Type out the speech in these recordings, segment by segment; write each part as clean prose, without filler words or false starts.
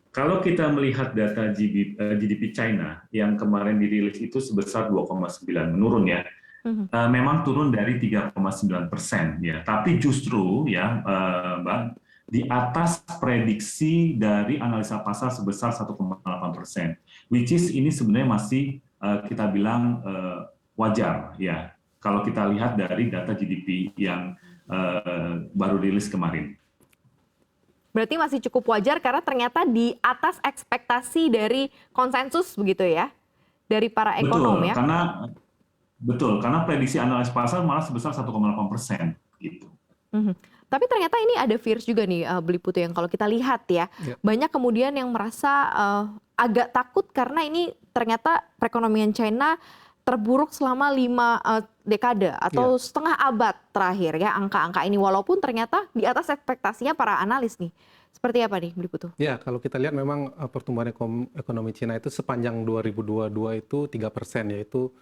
Kalau kita melihat data GDP China yang kemarin dirilis itu sebesar 2,9 menurun ya, Mhm. memang turun dari 3,9% ya. Tapi justru ya Mbak, di atas prediksi dari analisa pasar sebesar 1,8%, which is ini sebenarnya masih kita bilang wajar ya. Kalau kita lihat dari data GDP yang baru rilis kemarin. Berarti masih cukup wajar karena ternyata di atas ekspektasi dari konsensus begitu ya, dari para ekonom Betul, ya? karena prediksi analis pasar malah sebesar 1,8% gitu. Mhm. Tapi ternyata ini ada fears juga nih, Beli Putu, yang kalau kita lihat ya, Ya. banyak kemudian yang merasa, agak takut karena ini ternyata perekonomian China terburuk selama 5 dekade Ya. atau setengah abad terakhir ya, angka-angka ini. Walaupun ternyata di atas ekspektasinya para analis nih. Seperti apa nih, Beli Putu? Ya, kalau kita lihat memang pertumbuhan ekonomi Cina itu sepanjang 2022 itu 3%, yaitu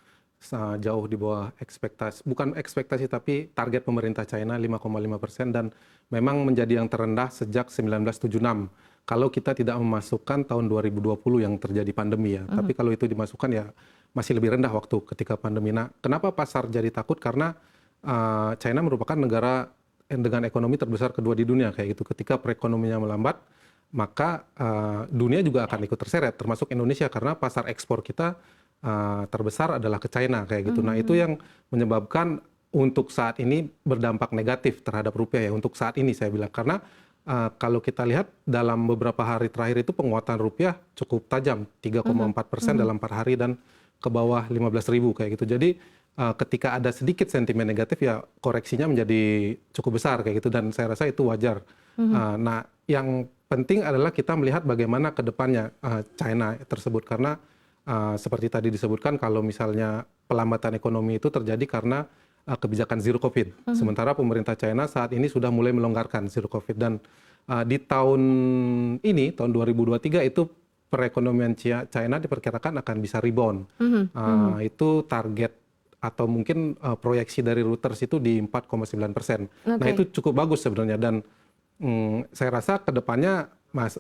jauh di bawah ekspektasi, bukan ekspektasi tapi target pemerintah China 5,5%, dan memang menjadi yang terendah sejak 1976. Kalau kita tidak memasukkan tahun 2020 yang terjadi pandemi ya, tapi kalau itu dimasukkan ya masih lebih rendah waktu ketika pandemi. Nah, kenapa pasar jadi takut? Karena China merupakan negara dengan ekonomi terbesar kedua di dunia kayak gitu. Ketika perekonomiannya melambat, maka dunia juga akan ikut terseret, termasuk Indonesia, karena pasar ekspor kita terbesar adalah ke China kayak gitu. Nah, itu yang menyebabkan untuk saat ini berdampak negatif terhadap rupiah ya, untuk saat ini saya bilang. Karena kalau kita lihat dalam beberapa hari terakhir itu penguatan rupiah cukup tajam, 3,4% dalam 4 hari dan ke bawah 15.000 kayak gitu. Jadi ketika ada sedikit sentimen negatif ya koreksinya menjadi cukup besar kayak gitu, dan saya rasa itu wajar. Nah, yang penting adalah kita melihat bagaimana ke depannya China tersebut, karena seperti tadi disebutkan kalau misalnya pelambatan ekonomi itu terjadi karena kebijakan zero COVID. Sementara pemerintah China saat ini sudah mulai melonggarkan zero COVID, dan di tahun ini, tahun 2023 itu perekonomian China diperkirakan akan bisa rebound. Itu target atau mungkin proyeksi dari Reuters itu di 4,9%. Nah, itu cukup bagus sebenarnya, dan saya rasa ke depannya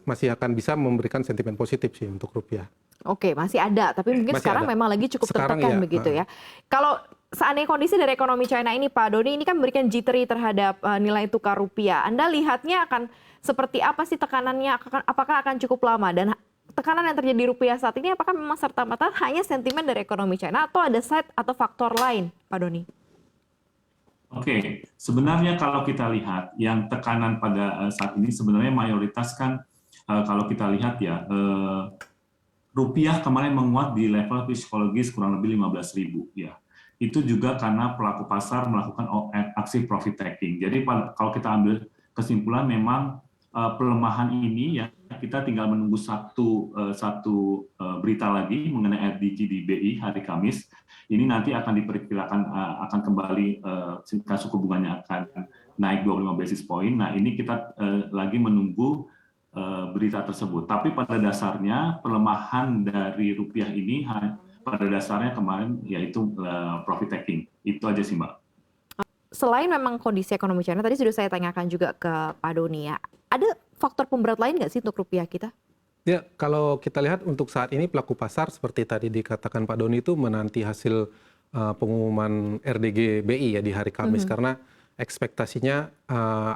masih akan bisa memberikan sentimen positif sih untuk rupiah. Oke, masih ada, tapi mungkin Masih sekarang ada. memang lagi cukup Sekarang tertekan iya, begitu ya. Kalau seandainya kondisi dari ekonomi China ini, Pak Doni, ini kan memberikan jittery terhadap nilai tukar rupiah. Anda lihatnya akan seperti apa sih tekanannya? Apakah akan cukup lama? Dan tekanan yang terjadi di rupiah saat ini apakah memang serta-merta hanya sentimen dari ekonomi China atau ada side atau faktor lain, Pak Doni? Oke, sebenarnya kalau kita lihat yang tekanan pada saat ini sebenarnya mayoritas kan kalau kita lihat ya rupiah kemarin menguat di level psikologis kurang lebih 15.000 ya. Itu juga karena pelaku pasar melakukan aksi profit taking. Jadi kalau kita ambil kesimpulan memang pelemahan ini ya kita tinggal menunggu satu berita lagi mengenai FDG di BI hari Kamis. Ini nanti akan diperkirakan akan kembali tingkat suku bunganya akan naik 25 basis point. Nah, ini kita lagi menunggu berita tersebut. Tapi pada dasarnya pelemahan dari rupiah ini pada dasarnya kemarin yaitu profit taking. Itu aja sih, Mbak. Selain memang kondisi ekonomi China, tadi sudah saya tanyakan juga ke Pak Doni ya, ada faktor pemberat lain nggak sih untuk rupiah kita? Ya, kalau kita lihat untuk saat ini pelaku pasar seperti tadi dikatakan Pak Doni itu menanti hasil pengumuman RDG BI ya di hari Kamis, karena ekspektasinya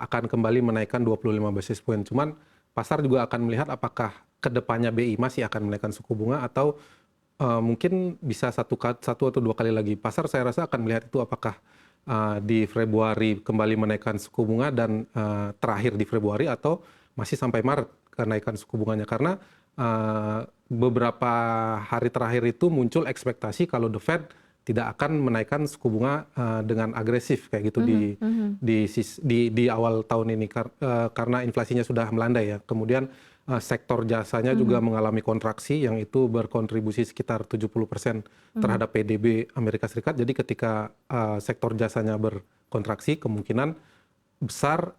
akan kembali menaikkan 25 basis point. Cuman pasar juga akan melihat apakah kedepannya BI masih akan menaikkan suku bunga atau mungkin bisa satu atau dua kali lagi. Pasar saya rasa akan melihat itu apakah di Februari kembali menaikkan suku bunga dan terakhir di Februari, atau masih sampai Maret kenaikan suku bunganya, karena beberapa hari terakhir itu muncul ekspektasi kalau The Fed tidak akan menaikkan suku bunga dengan agresif kayak gitu di awal tahun ini karena inflasinya sudah melandai ya. Kemudian sektor jasanya juga mengalami kontraksi yang itu berkontribusi sekitar 70% terhadap PDB Amerika Serikat. Jadi ketika sektor jasanya berkontraksi, kemungkinan besar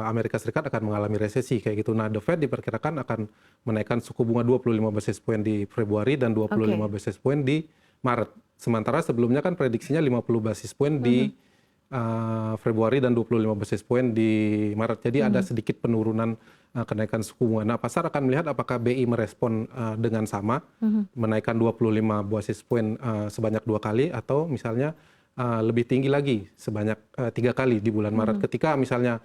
Amerika Serikat akan mengalami resesi kayak gitu. Nah, The Fed diperkirakan akan menaikkan suku bunga 25 basis point di Februari dan 25 basis point di Maret. Sementara sebelumnya kan prediksinya 50 basis point di Februari dan 25 basis point di Maret. Jadi ada sedikit penurunan kenaikan suku bunga. Nah, pasar akan melihat apakah BI merespon dengan sama, menaikkan 25 basis point sebanyak 2 kali, atau misalnya lebih tinggi lagi sebanyak 3 kali di bulan Maret. Ketika misalnya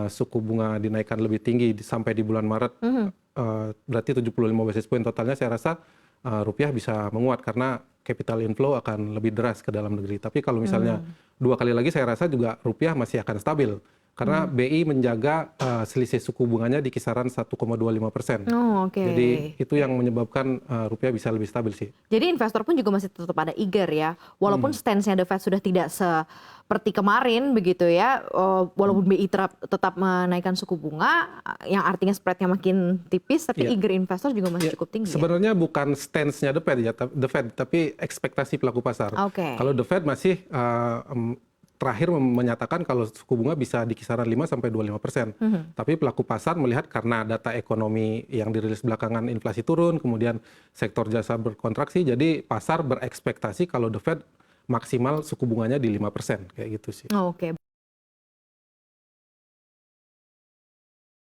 suku bunga dinaikkan lebih tinggi sampai di bulan Maret, berarti 75 basis point totalnya, saya rasa rupiah bisa menguat karena capital inflow akan lebih deras ke dalam negeri. Tapi kalau misalnya 2 kali lagi, saya rasa juga rupiah masih akan stabil. Karena BI menjaga selisih suku bunganya di kisaran 1,25%. Oh, oke. Jadi itu yang menyebabkan rupiah bisa lebih stabil sih. Jadi investor pun juga masih tetap ada eager ya, walaupun stance-nya The Fed sudah tidak seperti kemarin begitu ya, walaupun BI tetap menaikkan suku bunga, yang artinya spread-nya makin tipis, tapi eager investor juga masih cukup tinggi. Sebenarnya bukan stance-nya The Fed, tapi ekspektasi pelaku pasar. Oke. Kalau The Fed masih terakhir menyatakan kalau suku bunga bisa di kisaran 5-25%. Tapi pelaku pasar melihat karena data ekonomi yang dirilis belakangan inflasi turun, kemudian sektor jasa berkontraksi, jadi pasar berekspektasi kalau The Fed maksimal suku bunganya di 5%, kayak gitu sih. Oke.